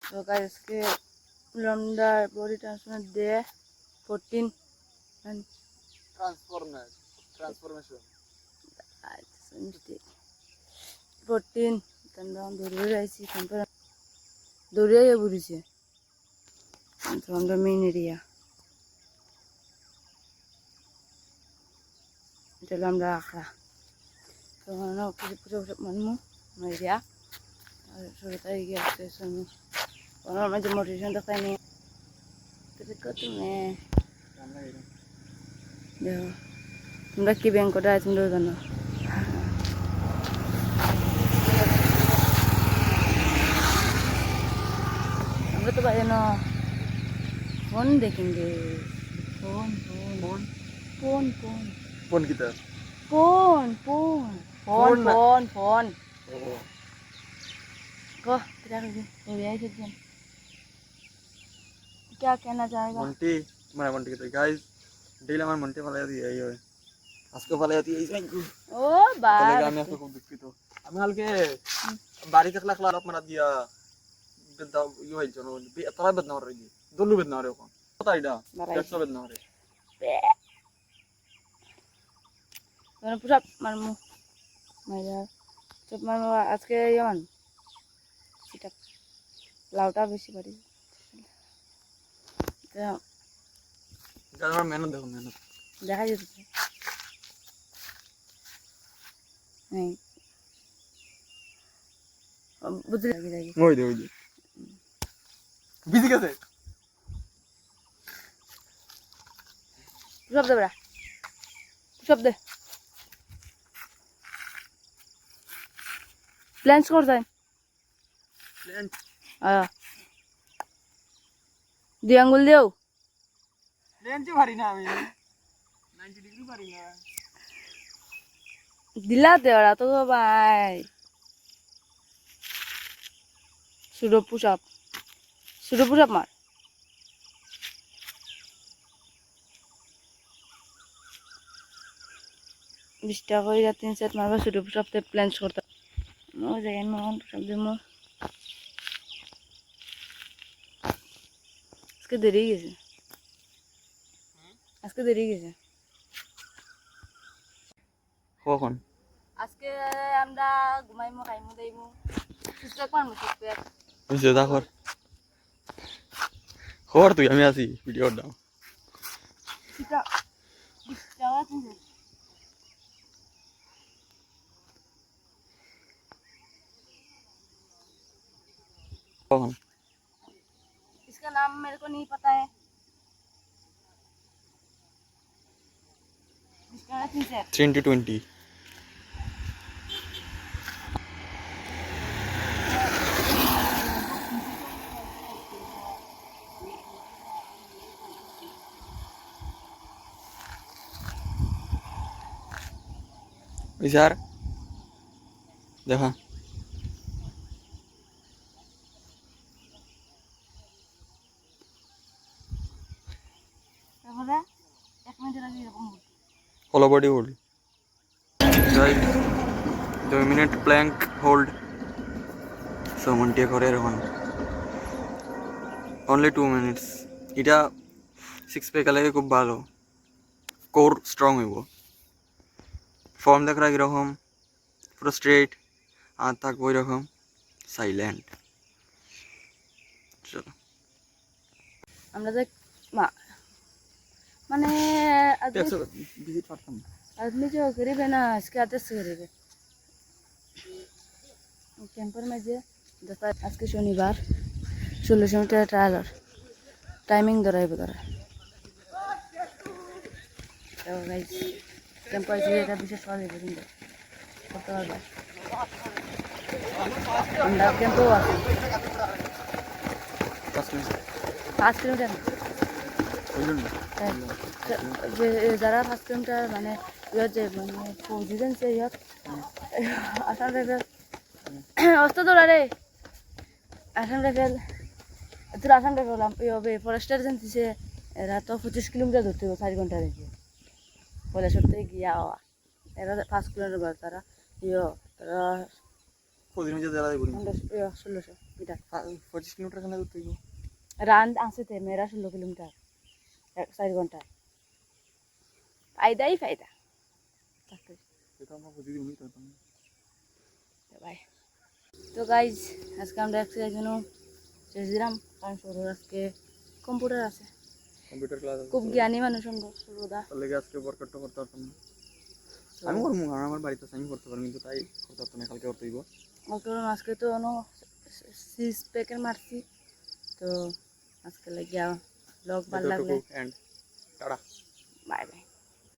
তো গাইস के लंडा बॉडी ट्रांसफर दे 14 and ट्रांसफॉर्मेशन मिस्टेक 14 तंदा दौड़े जाइছি তারপর দৌড়ে বুড়িছে তো আমরা মেইন এরিয়া এটা আমরা আখড়া তো আমরা পুরো মানমু এরিয়া আর শুরুতে গিয়ে স্টেশন ওনার মাঝে মোটিভেশন দেখায়নি তো তুমি দেখো তোমরা কি ব্যাংক কোটা তোমরা জানো আমরা তো ভাই না फोन देखेंगे phone phone phone phone phone की तरफ phone phone phone phone phone को क्या कहना चाहेगा मंटी हमारा मंटी के गाइस डेली हमारा मंटी वाला दिया ये আজকে ভালো আছি এই সাইকু ও বাবা আমি আজকে খুব দুঃখিত আমি কালকে বাড়ি থেকে লাগলা আপনারা দিয়া বেদা ইয়ে হইছ না তোরা বেদনা হরে দি দলু বেদনা হরে কোন কথা এটা 100 বেদনা হরে মানে পুরা মারমু মাইরা চুপ মারমু আজকে ইয়ামান সেটা লাউটা বেশি পারি তো যারা মেহনত দেখো মেহনত দেখা যেতে नहीं बुद्धि लगी जाएगी ওই দে বিজি গেছে सब दे बड़ा सब दे प्लान स्कोर जाए প্ল্যান आया दे अंगुल देओ প্ল্যান যে ভারী না আমি 90 ডিগ্রি ভারী না दिलाते बड़ा तो भाई सुडो पुशअप मार बिस्टा कोई या 3 सेट मारबा सुडो पुशअप ते प्लान करता नो जाय नो पुशअप दे मो इसके देरी गेছে আজকে দেরি গেছে কখন আজকে আমরা ঘুমাইমু খাইমু দেইমু সুস্থ করমু সুস্থ বুঝছো দেখো খবর তুই আমি আছি ভিডিও দাও এটা যাওয়া তুমি কখন इसका नाम मेरे को नहीं पता है इसका 3 into 20 विचार देखा তারপরে 1 মিনিট লাগে এরকম hollow body hold right 2 minute plank hold so मंटी करे रखन ओनली 2 मिनिट्स এটা 6 पैक লাগে খুব ভালো কোর স্ট্রং হইব ফর্ম দেখ রাখি রকম পুরো স্ট্রেট আর থাকবো এরকম সাইলেন্ট চলো আমরা যে माने विजिट करता हूं आदमी जो गरीब है ना इसके आदत से गरीब है कैंपर में जो दस आज के शनिवार 16 मीटर ट्रायलर टाइमिंग दराई बता तो गाइस कैंपर से এটা বিশেষ করে কিন্তু করতে পারবে আমরা ক্যাম্পও আছে 5 কিলোমিটার যারা 5 কিলোমিটার মানে যে মানে পৌঁছেছেন সেই আসাম রাইফেল অস্ত দৌড়ারে আসাম রাইফেল তোর আসাম রাইফেল হবে ফরেস্টার যেন দিছে এরা তো 25 কিলোমিটার ধরতে হবে 4 ঘন্টা রেখে বলে সত্যি গিয়া এরা 5 কিলোমিটার তারা তারা 16 এটা 25 কিলোমিটার কেন দূর থেকে রান আছে তে মেরা 16 কিলোমিটার 4 ঘন্টা ফায়দাই ফায়দা থাকতে এটা আমরা বুঝি দিই তো বাই তো গাইজ আজকে আমরা এক্সারসাইজ জন্য শেষ দিলাম কারণ সৌরভ আজকে কম্পিউটার আছে কম্পিউটার ক্লাস খুব জ্ঞানী মানুষ আমরা সৌরদা তার লেগে আজকে ওয়ার্কআউটটা করতে পারতাম না আমি করবো কারণ আমার বাড়িতে আছে, আমি করতে পারবো কিন্তু তাই করতে পারতাম না, কালকে করতে হইব। ওকে আজকে তো 6 প্যাকের মারছি তো আজকে লাগিয়া ব্লগ ভালো লাগলে এন্ড টাটা বাই বাই।